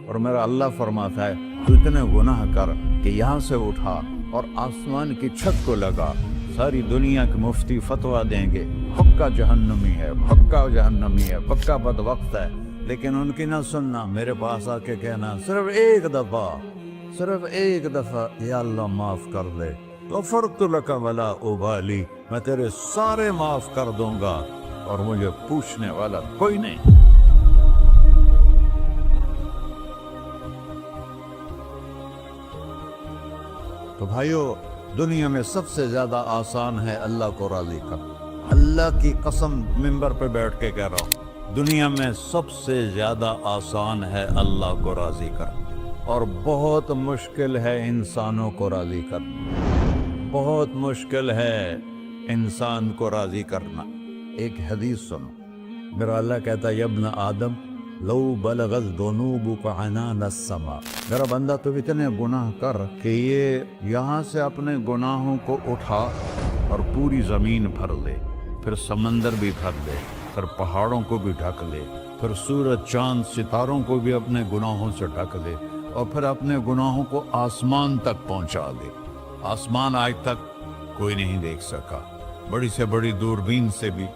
اور میرا اللہ فرماتا ہے تو اتنے گناہ کر کہ یہاں سے اٹھا اور آسمان کی چھت کو لگا، ساری دنیا کے مفتی فتویٰ دیں گے پکا جہنمی ہے، پکا جہنمی ہے، پکا بدبخت ہے، لیکن ان کی نہ سننا، میرے پاس آ کے کہنا صرف ایک دفعہ یا اللہ معاف کر دے، غفرت لک ولا ابالی، میں تیرے سارے معاف کر دوں گا اور مجھے پوچھنے والا کوئی نہیں۔ تو بھائیو، دنیا میں سب سے زیادہ آسان ہے اللہ کو راضی کرنا، اللہ کی قسم ممبر پہ بیٹھ کے کہہ رہا ہوں، دنیا میں سب سے زیادہ آسان ہے اللہ کو راضی کرنا، اور بہت مشکل ہے انسانوں کو راضی کرنا، بہت مشکل ہے انسان کو راضی کرنا۔ ایک حدیث سنو، میرا اللہ کہتا ہے یا ابن آدم لو بلغت ذنوبک عنان السماء، میرا بندہ تو اتنے گناہ کر کہ یہ یہاں سے اپنے گناہوں کو اٹھا اور پوری زمین بھر لے، پھر سمندر بھی بھر لے، پھر پہاڑوں کو بھی ڈھک لے، پھر سورج چاند ستاروں کو بھی اپنے گناہوں سے ڈھک لے، اور پھر اپنے گناہوں کو آسمان تک پہنچا دے۔ آسمان آج تک کوئی نہیں دیکھ سکا، بڑی سے بڑی دوربین سے بھی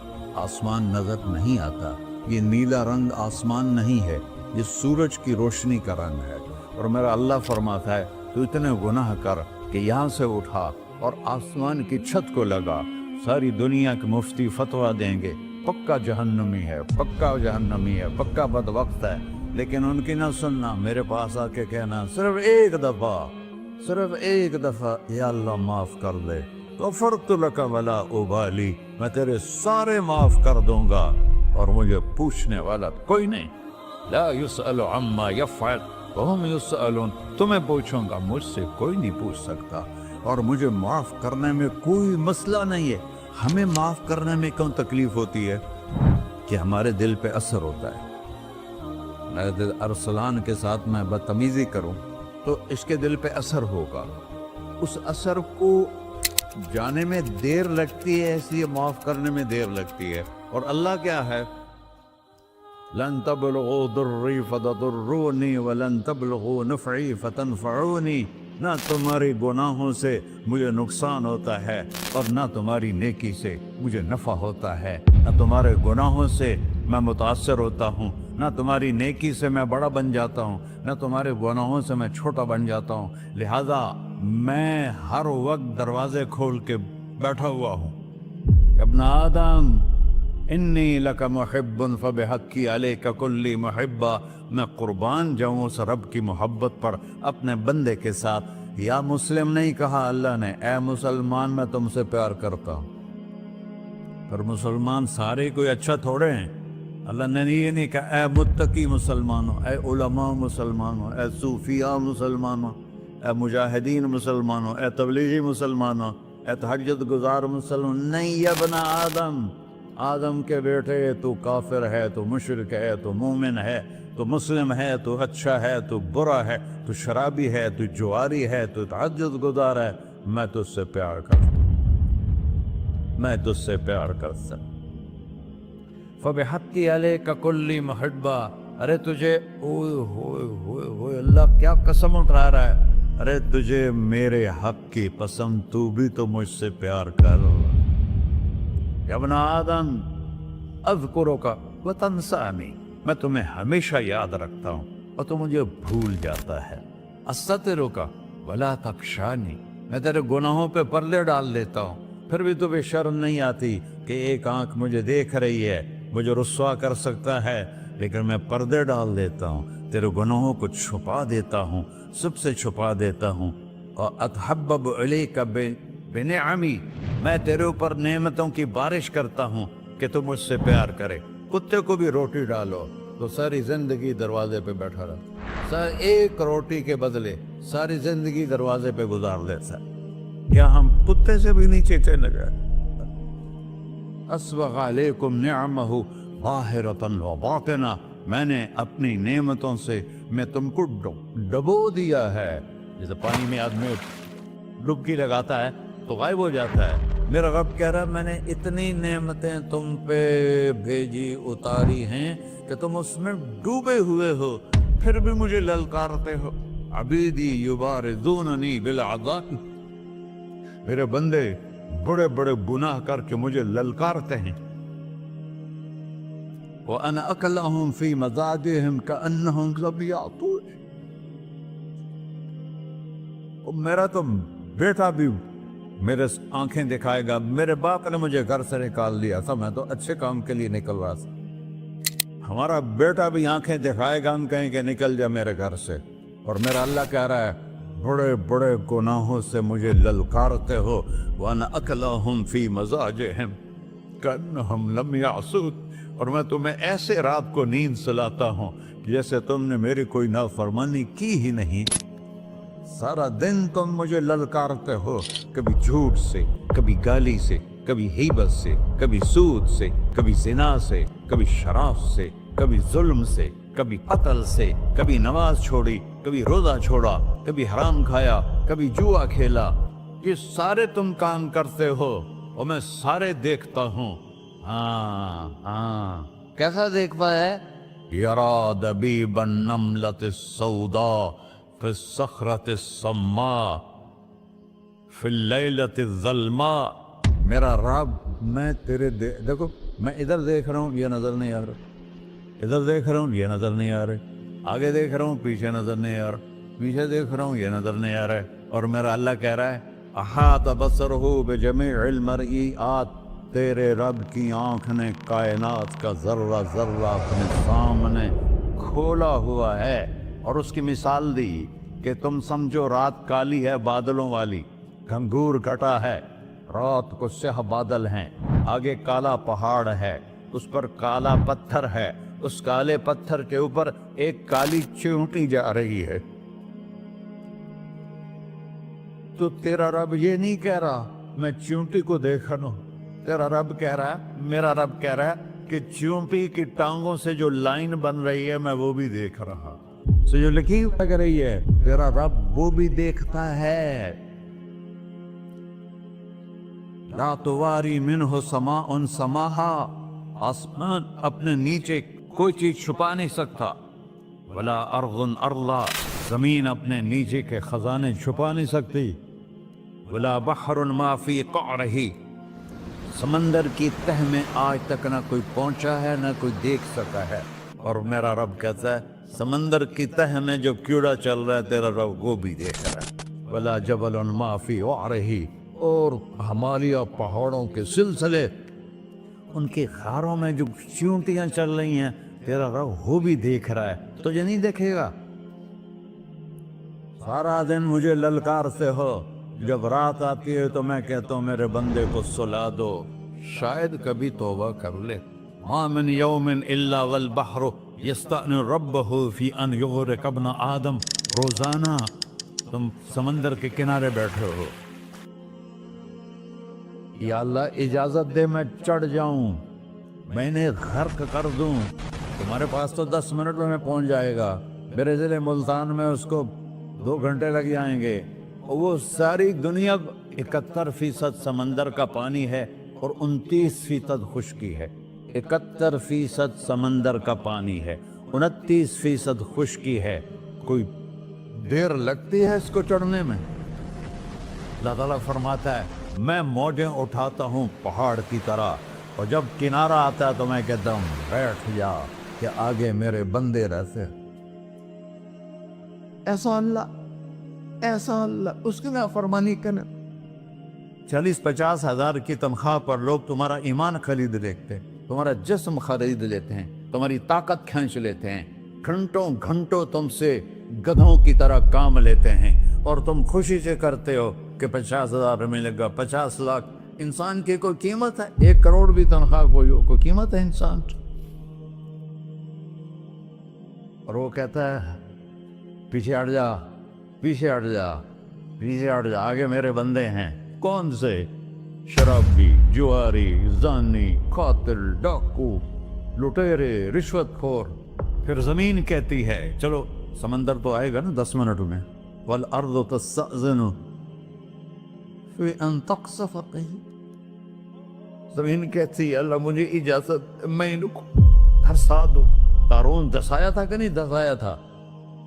آسمان نظر نہیں آتا۔ یہ نیلا رنگ آسمان نہیں ہے، یہ سورج کی روشنی کا رنگ ہے۔ اور میرا اللہ فرماتا ہے تو اتنے گناہ کر کہ یہاں سے اٹھا اور آسمان کی چھت کو لگا، ساری دنیا کے مفتی فتویٰ دیں گے پکا جہنمی ہے، پکا جہنمی ہے، پکا بدبخت ہے، لیکن ان کی نہ سننا، میرے پاس آ کے کہنا صرف ایک دفعہ یا اللہ معاف کر دے، غفرت لک ولا ابالی، میں تیرے سارے معاف کر دوں گا اور مجھے پوچھنے والا کوئی نہیں۔ لا يسأل عما يفعل وهم يسألون، تمہیں پوچھوں گا، مجھ سے کوئی نہیں پوچھ سکتا، اور مجھے معاف کرنے میں کوئی مسئلہ نہیں ہے۔ ہمیں معاف کرنے میں کیوں تکلیف ہوتی ہے؟ کہ ہمارے دل پہ اثر ہوتا ہے۔ میرے دل ارسلان کے ساتھ میں بدتمیزی کروں تو اس کے دل پہ اثر ہوگا، اس اثر کو جانے میں دیر لگتی ہے، اس لیے معاف کرنے میں دیر لگتی ہے۔ اور اللہ کیا ہے؟ لن تبلغوا ضری فتضرونی ولن تبلغوا نفعی فتنفعونی، نہ تمہاری گناہوں سے مجھے نقصان ہوتا ہے اور نہ تمہاری نیکی سے مجھے نفع ہوتا ہے، نہ تمہارے گناہوں سے میں متاثر ہوتا ہوں، نہ تمہاری نیکی سے میں بڑا بن جاتا ہوں، نہ تمہارے گناہوں سے میں چھوٹا بن جاتا ہوں، لہذا میں ہر وقت دروازے کھول کے بیٹھا ہوا ہوں۔ ابن آدم انی لک محب فبحقی علیک کلی محبہ، میں قربان جاؤں اس رب کی محبت پر اپنے بندے کے ساتھ۔ یا مسلم نہیں کہا اللہ نے، اے مسلمان میں تم سے پیار کرتا ہوں۔ پر مسلمان سارے کوئی اچھا تھوڑے ہیں، اللہ نے یہ نہیں کہا اے متقی مسلمانوں، اے علماء مسلمانوں، اے صوفیاء مسلمانوں، اے مجاہدین مسلمانوں، اے تبلیغی مسلمانوں، اے تہجد گزار مسلمان، نہیں یا ابن آدم، آدم کے بیٹے، تو کافر ہے، تو مشرک ہے، تو مومن ہے، تو مسلم ہے، تو اچھا ہے، تو برا ہے، تو شرابی ہے، تو جواری ہے، تو تہجد گزار ہے، میں تجھ سے پیار کرتا ہوں، میں تجھ سے پیار کرتا ہوں۔ فبحقی علیک کلی محبہ، ارے تجھے اوئے ہوئے ہوئے ہوئے، اللہ کیا قسم اٹھا رہا ہے، ارے تجھے میرے حق کی قسم، تو بھی تو مجھ سے پیار کر۔ یا ابن آدم اذکرک وتنسانی، میں تمہیں ہمیشہ یاد رکھتا ہوں اور تو مجھے بھول جاتا ہے۔ استترک ولا تخشانی، میں تیرے گناہوں پہ پردے ڈال دیتا ہوں، پھر بھی تمہیں شرم نہیں آتی کہ ایک آنکھ مجھے دیکھ رہی ہے، مجھے رسوا کر سکتا ہے، لیکن میں پردے ڈال دیتا ہوں، تیرے گناہوں کو چھپا دیتا ہوں، سب سے چھپا دیتا ہوں۔ اور اتحبب الیک بنعمی، میں تیرے اوپر نعمتوں کی بارش کرتا ہوں کہ تو مجھ سے پیار کرے۔ کتے کو بھی روٹی ڈالو تو ساری زندگی دروازے پہ بیٹھا رہتا، ایک روٹی کے بدلے ساری زندگی دروازے پہ گزار دیتا ہے۔ کیا ہم کتے سے بھی نیچے چلے گئے؟ اسبغ علیکم نعمہ ظاہرۃ و باطنہ، میں نے اپنی نعمتوں سے میں تم کو ڈبو دیا ہے، جیسے پانی میں آدمی ڈبکی لگاتا ہے تو غائب ہو جاتا ہے۔ میرا رب کہہ رہا ہے میں نے اتنی نعمتیں تم پہ بھیجی، اتاری ہیں کہ تم اس میں ڈوبے ہوئے ہو، پھر بھی مجھے للکارتے ہو. عبیدی یبارزوننی بالعذاب، میرے بندے بڑے بڑے گناہ کر کے مجھے للکارتے ہیں. وَأَنَا أَكْلَهُمْ فِي مَزَاجِهِمْ كَأَنَّهُمْ لَمْ يَعْطُونِ. میرا تو بیٹا بھی میرے آنکھیں دکھائے گا. میرے باپ نے مجھے گھر سے نکال دیا تھا، میں تو اچھے کام کے لیے نکل رہا تھا. ہمارا بیٹا بھی آنکھیں دکھائے گا، ہم کہیں کہ نکل جا میرے گھر سے. اور میرا اللہ کہہ رہا ہے بڑے بڑے گناہوں سے مجھے للکارتے ہو. وَأَنَا أَكْلَهُمْ فِي مَزَاجِهِمْ كَأَنَّهُمْ لَمْ يَعْصُونِ. اور میں تمہیں ایسے رات کو نیند سلاتا ہوں جیسے تم نے میری کوئی نافرمانی کی ہی نہیں. سارا دن تم مجھے للکارتے ہو، کبھی جھوٹ سے، کبھی گالی سے، کبھی غیبت سے، کبھی سود سے، کبھی زنا سے، کبھی شراب سے، کبھی ظلم سے، کبھی قتل سے، کبھی نماز چھوڑی، کبھی روزہ چھوڑا، کبھی حرام کھایا، کبھی جوا کھیلا. یہ سارے تم کام کرتے ہو اور میں سارے دیکھتا ہوں. ہاں کیسا دیکھ پایا؟ یرا دبیب النملۃ السوداء فی الصخرۃ الصماء فی اللیلۃ الظلماء. میرا رب میں تیرے دیکھو، میں ادھر دیکھ رہا ہوں یہ نظر نہیں آ رہا، ادھر دیکھ رہا ہوں یہ نظر نہیں آ رہے، آگے دیکھ رہا ہوں پیچھے نظر نہیں آ رہا، پیچھے دیکھ رہا ہوں یہ نظر نہیں آ رہا ہے. اور میرا اللہ کہہ رہا ہے احاط بصرہ بجمیع المرئیات. تیرے رب کی آنکھ نے کائنات کا ذرہ ذرہ اپنے سامنے کھولا ہوا ہے. اور اس کی مثال دی کہ تم سمجھو رات کالی ہے بادلوں والی، گھنگور کٹا ہے، رات کو سیاہ بادل ہیں، آگے کالا پہاڑ ہے، اس پر کالا پتھر ہے، اس کالے پتھر کے اوپر ایک کالی چیونٹی جا رہی ہے. تو تیرا رب یہ نہیں کہہ رہا میں چیونٹی کو دیکھ رہا ہوں. تیرا رب کہہ رہا ہے، میرا رب کہہ رہا ہے کہ چیونٹی کی ٹانگوں سے جو لائن بن رہی ہے میں وہ بھی دیکھ رہا. سے جو لکھی لگ رہی ہے تیرا رب وہ بھی دیکھتا ہے. لا تواری منہ سماء سماہا، آسمان اپنے نیچے کوئی چیز چھپا نہیں سکتا. ولا ارض ارضا، زمین اپنے نیچے کے خزانے چھپا نہیں سکتی. ولا بحر ما فی قعرہ، سمندر کی تہ میں آج تک نہ کوئی پہنچا ہے نہ کوئی دیکھ سکا ہے. اور میرا رب کہتا ہے سمندر کی تہ میں جو کیڑا چل رہا ہے تیرا رب وہ بھی دیکھ رہا ہے. ولا جبل ما فی وعرہ، اور ہمالیہ پہاڑوں کے سلسلے، ان کی خاروں میں جو چیونٹیاں چل رہی ہیں تیرا رب وہ بھی دیکھ رہا ہے. تجھے نہیں دیکھے گا؟ سارا دن مجھے للکارتے ہو، جب رات آتی ہے تو میں کہتا ہوں میرے بندے کو سلا دو، شاید کبھی توبہ کر لے. ما من یوم الا والبحر یستأن ربہ فی ان یغرق ابن آدم. روزانہ تم سمندر کے کنارے بیٹھے ہو، یا اللہ اجازت دے میں چڑھ جاؤں، میں نے غرق کر دوں. تمہارے پاس تو 10 منٹ میں پہنچ جائے گا، میرے ضلع ملتان میں اس کو 2 گھنٹے لگ جائیں گے. وہ ساری دنیا 71% سمندر کا پانی ہے اور 29% خشکی ہے. 71% سمندر کا پانی ہے، 29% خشکی ہے. کوئی دیر لگتی ہے اس کو چڑھنے میں؟ اللہ تعالیٰ فرماتا ہے میں موجیں اٹھاتا ہوں پہاڑ کی طرح، اور جب کنارہ آتا ہے تو میں کہتا ہوں بیٹھ جا کہ آگے میرے بندے رہتے. ایسا اللہ اس کی نافرمانی کرنا. 40-50 ہزار کی تنخواہ پر لوگ تمہارا ایمان خرید لیتے ہیں، تمہارا جسم خرید لیتے ہیں، تمہاری طاقت کھینچ لیتے ہیں، گھنٹوں گھنٹوں تم سے گدھوں کی طرح کام لیتے ہیں، اور تم خوشی سے کرتے ہو کہ 50,000 ملے گا، 50 لاکھ. انسان کی کوئی قیمت ہے؟ 1 کروڑ بھی تنخواہ کوئی قیمت ہے انسان؟ اور وہ کہتا ہے پیچھے ہٹ جا، پیچھے ہٹ جا، پیچھے ہٹ جا، آگے میرے بندے ہیں. کون سے؟ شرابی، جواری، زانی، قاتل، ڈاکو، لٹیرے، رشوت خور. پھر زمین کہتی ہے چلو سمندر تو آئے گا نا 10 منٹ میں. والارض تستأذن فی ان تقصف قیل، زمین کہتی ہے اللہ مجھے اجازت، میں ان کو دھسا دو. قارون دھسایا تھا کہ نہیں دھسایا تھا؟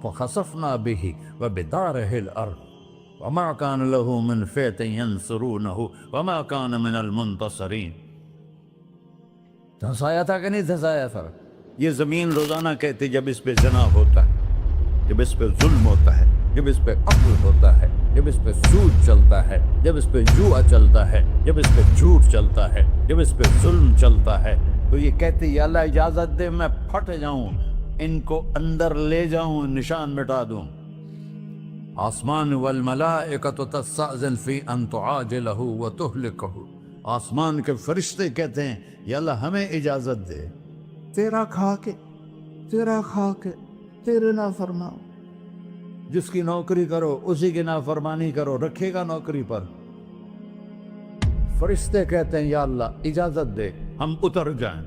فخسفنا به وبداره الأرض وما كان له من فئة ينصرونه وما كان من المنتصرين. دھنسایا تھا کہ نہیں دھنسایا تھا؟ یہ زمین روزانہ کہتی جب اس پہ زنا ہوتا ہے، جب اس پہ ظلم ہوتا ہے، جب اس پہ قتل ہوتا ہے، جب اس پہ سود چلتا ہے، جب اس پہ جوا چلتا ہے، جب اس پہ جھوٹ چلتا ہے، جب اس پہ ظلم چلتا ہے، تو یہ کہتے یا اللہ اجازت دے میں پھٹ جاؤں، ان کو اندر لے جاؤں، نشان مٹا دوں. آسمان والملائکۃ تستأذن فی ان تعاجلہ وتہلکہ. آسمان کے فرشتے کہتے ہیں یا اللہ ہمیں اجازت دے، تیرا کھا کے تیرے نافرمان، جس کی نوکری کرو اسی کی نافرمانی کرو، رکھے گا نوکری پر. فرشتے کہتے ہیں یا اللہ اجازت دے ہم اتر جائیں،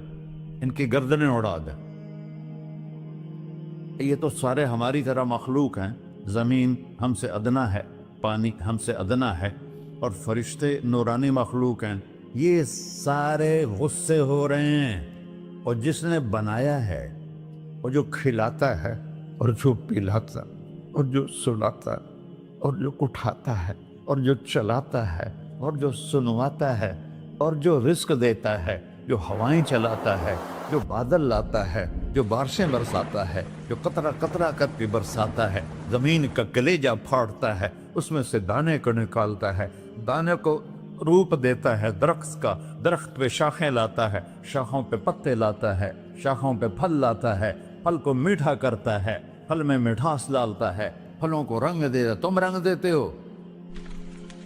ان کی گردنیں اڑا دیں. یہ تو سارے ہماری طرح مخلوق ہیں، زمین ہم سے ادنا ہے، پانی ہم سے ادنا ہے، اور فرشتے نورانی مخلوق ہیں. یہ سارے غصے ہو رہے ہیں، اور جس نے بنایا ہے، اور جو کھلاتا ہے، اور جو پلاتا، اور جو سلاتا، اور جو اٹھاتا ہے، اور جو چلاتا ہے، اور جو سنواتا ہے، اور جو رزق دیتا ہے، جو ہوائیں چلاتا ہے، جو بادل لاتا ہے، جو بارشیں برساتا ہے، جو قطرہ قطرہ کر کے برساتا ہے، زمین کا کلیجہ پھاڑتا ہے، اس میں سے دانے کو نکالتا ہے، دانے کو روپ دیتا ہے درخت کا، درخت پہ شاخیں لاتا ہے، شاخوں پہ پتے لاتا ہے، شاخوں پہ پھل لاتا ہے، پھل کو میٹھا کرتا ہے، پھل میں مٹھاس ڈالتا ہے، پھلوں کو رنگ دیتا ہے. تم رنگ دیتے ہو،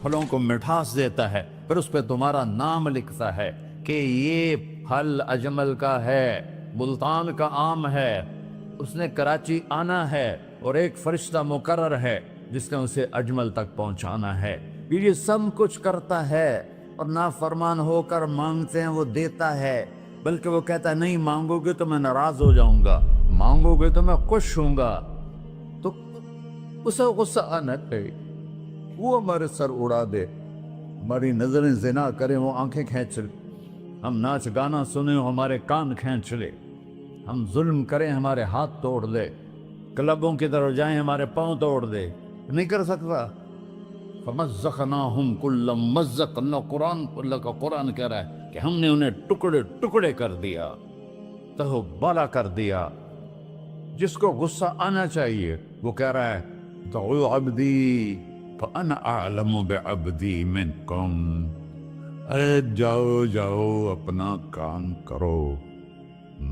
پھلوں کو مٹھاس دیتا ہے، پھر اس پہ تمہارا نام لکھتا ہے کہ یہ پھل اجمل کا ہے، ملتان کا آم ہے، اس نے کراچی آنا ہے، اور ایک فرشتہ مقرر ہے جس نے اسے اجمل تک پہنچانا ہے. یہ سب کچھ کرتا ہے، اور نافرمان ہو کر مانگتے ہیں وہ دیتا ہے، بلکہ وہ کہتا ہے نہیں مانگو گے تو میں ناراض ہو جاؤں گا، مانگو گے تو میں خوش ہوں گا. تو اسے غصہ آنا چاہیے، وہ ہمارے سر اڑا دے، ہماری نظریں زنا کریں وہ آنکھیں کھینچ لے، ہم ناچ گانا سنیں ہمارے کان کھینچ لے، ہم ظلم کریں ہمارے ہاتھ توڑ دے، کلبوں کی طرف جائیں ہمارے پاؤں توڑ دے. نہیں کر سکتا. فَمَزَّقْنَاهُمْ كُلَّ مُمَزَّقٍ. اللہ کا قرآن کہہ رہا ہے کہ ہم نے انہیں ٹکڑے ٹکڑے کر دیا، تہو بالا کر دیا. جس کو غصہ آنا چاہیے وہ کہہ رہا ہے دعوا عبدی فانا اعلم بعبدی منکم. ارے جاؤ جاؤ اپنا کام کرو،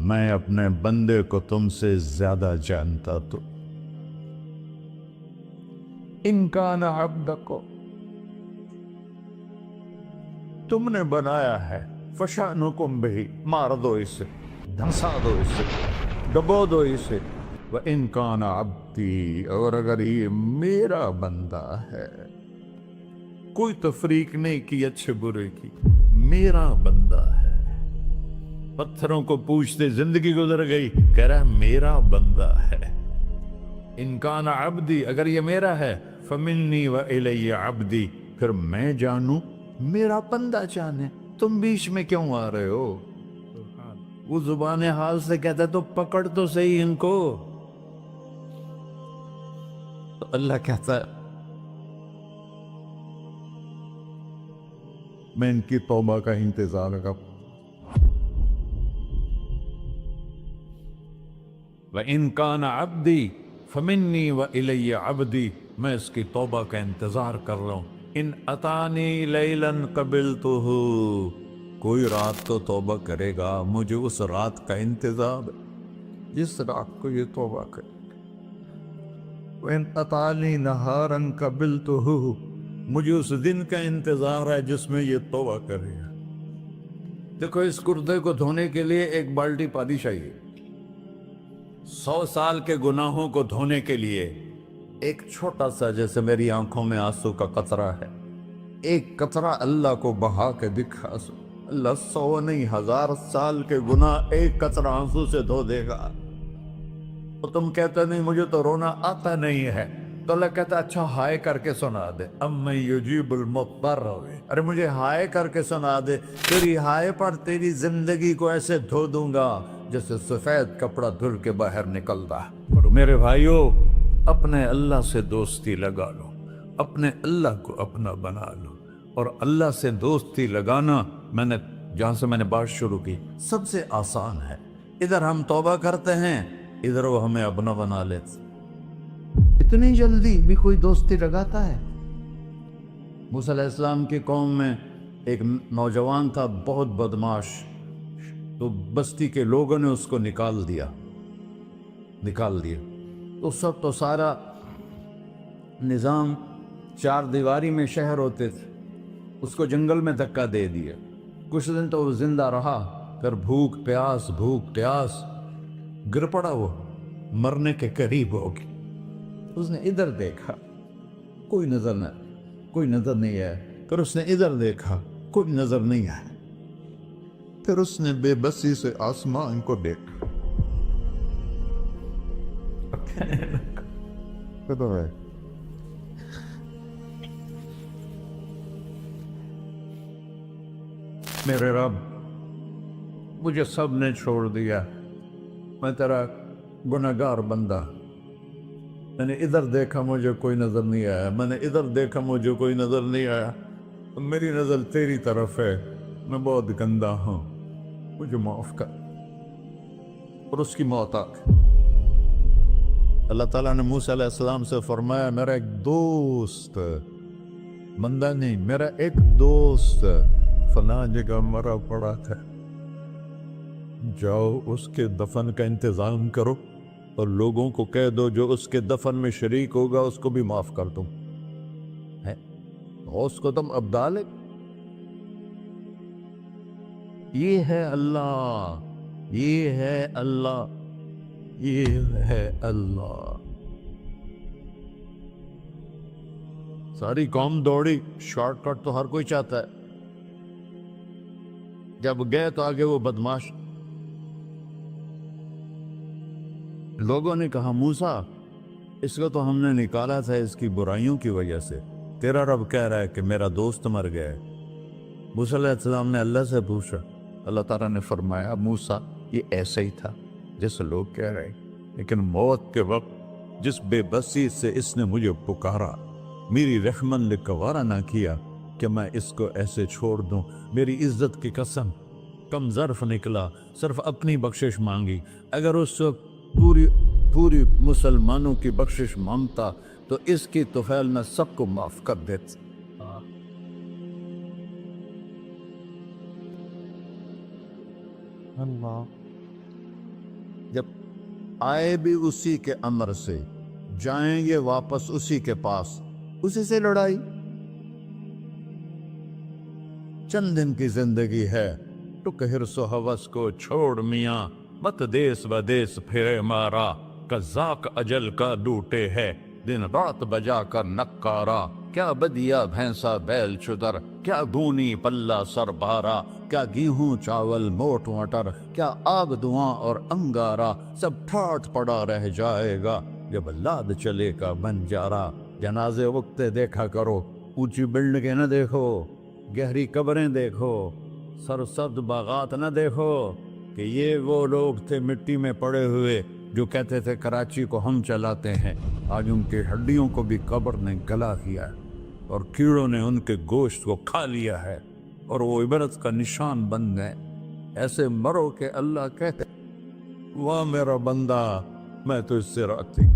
میں اپنے بندے کو تم سے زیادہ جانتا. تو ان کان عبدکم، تم نے بنایا ہے، فشانکم بہی، مار دو اسے، دھنسا دو اسے، ڈبو دو اسے. وَإِن كَانَ عَبْدِي، اور اگر یہ میرا بندہ ہے، کوئی تفریق نہیں کی اچھے برے کی، میرا بندہ ہے. پتھروں کو پوچھتے زندگی گزر گئی، کہہ رہا ہے میرا بندہ ہے. ان کان عبدی، اگر یہ میرا ہے، فمنی وإلی عبدی، پھر میں جانوں میرا بندہ جانے. تم بیچ میں کیوں آ رہے ہو؟ وہ زبان حال سے کہتا ہے تو پکڑ تو صحیح ان کو. تو اللہ کہتا ہے میں ان کی توبہ کا انتظار کروں. وَإِن كَانَ عَبْدِي فَمِنِّي وَإِلَيَّ عَبْدِي، میں اس کی توبہ کا انتظار کر رہا ہوں. ان اتانی لیلاً قبلتہ، کوئی رات تو توبہ کرے گا، مجھے اس رات کا انتظار ہے جس رات کو یہ توبہ کرے. وَإِنْ أَطَانِي نَهَارًا قَبِلْتُهُ، مجھے اس دن کا انتظار ہے جس میں یہ توبہ کرے گا. دیکھو اس کردے کو دھونے کے لیے ایک بالٹی پانی چاہیے. 100 سال کے گناہوں کو دھونے کے لیے ایک چھوٹا سا، جیسے میری آنکھوں میں آنسو کا قطرہ ہے، ایک قطرہ اللہ کو بہا کے دکھا، اللہ 100 نہیں 1000 سال کے گناہ ایک قطرہ آنسو سے دھو دے گا. تو تم کہتے نہیں مجھے تو رونا آتا نہیں ہے، تو اللہ کہتا اچھا ہائے کر کے سنا دے. اَمَّن يُجِيبُ الْمُضْطَرَّ، ارے مجھے ہائے کر کے سنا دے، تیری ہائے پر تیری زندگی کو ایسے دھو دوں گا جیسے سفید کپڑا دھل کے باہر نکلتا. میرے بھائیو، اپنے اللہ سے دوستی لگا لو، اپنے اللہ کو اپنا بنا لو. اور اللہ سے دوستی لگانا جہاں سے میں نے بات شروع کی سب سے آسان ہے. ادھر ہم توبہ کرتے ہیں، ادھر وہ ہمیں اپنا بنا لیتے. اتنی جلدی بھی کوئی دوستی لگاتا ہے؟ موسیٰ علیہ السلام کی قوم میں ایک نوجوان تھا بہت بدماش، تو بستی کے لوگوں نے اس کو نکال دیا. تو سب تو سارا نظام 4 دیواری میں شہر ہوتے تھے، اس کو جنگل میں دھکا دے دیا. کچھ دن تو وہ زندہ رہا، پھر بھوک پیاس گر پڑا، وہ مرنے کے قریب ہو گیا. اس نے ادھر دیکھا، کوئی نظر نہیں آیا. پھر اس نے ادھر دیکھا، کوئی نظر نہیں آیا. پھر اس نے بے بسی سے آسمان کو دیکھا. میرے رب، مجھے سب نے چھوڑ دیا، میں تیرا گناہگار بندہ. میں نے ادھر دیکھا، مجھے کوئی نظر نہیں آیا. میں نے ادھر دیکھا، مجھے کوئی نظر نہیں آیا. میری نظر تیری طرف ہے، میں بہت گندا ہوں، مجھے معاف کر. اور اس کی موت آ گئی. اللہ تعالیٰ نے موسیٰ علیہ السلام سے فرمایا، میرا ایک دوست، بندہ نہیں، میرا ایک دوست فلاں جگہ مرا پڑا تھا، جاؤ اس کے دفن کا انتظام کرو اور لوگوں کو کہہ دو جو اس کے دفن میں شریک ہوگا اس کو بھی معاف کر دو. اس کو تم ابدال ہے. یہ ہے اللہ، یہ ہے اللہ، یہ ہے اللہ. ساری قوم دوڑی، شارٹ کٹ تو ہر کوئی چاہتا ہے. جب گئے تو آگے وہ بدماش. لوگوں نے کہا، موسیٰ اس کو تو ہم نے نکالا تھا اس کی برائیوں کی وجہ سے، تیرا رب کہہ رہا ہے کہ میرا دوست مر گیا ہے. موسیٰ علیہ السلام نے اللہ سے پوچھا. اللہ تعالیٰ نے فرمایا، موسیٰ یہ ایسا ہی تھا جیسے لوگ کہہ رہے، لیکن موت کے وقت جس بے بسی سے اس نے مجھے پکارا، میری رحمت نے گوارا نہ کیا کہ میں اس کو ایسے چھوڑ دوں. میری عزت کی قسم، کم ظرف نکلا، صرف اپنی بخشش مانگی. اگر اس وقت پوری مسلمانوں کی بخشش مانگتا تو اس کی طفیل میں سب کو معاف کر دیتا. اللہ جب آئے بھی اسی کے امر سے، جائیں گے واپس اسی کے پاس، اسی سے لڑائی. چند دن کی زندگی ہے، ٹک حرص و ہوس کو چھوڑ میاں، مت دیس بدیس پھرے مارا. قزاق اجل کا ڈوٹے ہے، دن رات بجا کر نکارا. کیا بدیا بھینسا بیل چدر، کیا گونی پلہ سر بارا. کیا گیہوں چاول موٹ مٹر، کیا آگ دھواں اور انگارا. سب ٹھاٹھ پڑا رہ جائے گا جب لاد چلے کا بنجارا. جنازے وقتے دیکھا کرو، اونچی بلڈنگیں نہ دیکھو، گہری قبریں دیکھو، سرسبز باغات نہ دیکھو کہ یہ وہ لوگ تھے مٹی میں پڑے ہوئے جو کہتے تھے کراچی کو ہم چلاتے ہیں. آج ان کی ہڈیوں کو بھی قبر نے گلا کیا ہے اور کیڑوں نے ان کے گوشت کو کھا لیا ہے اور وہ عبرت کا نشان بن گئے. ایسے مرو کہ اللہ کہتے، واہ میرا بندہ میں تو اس سے راضی.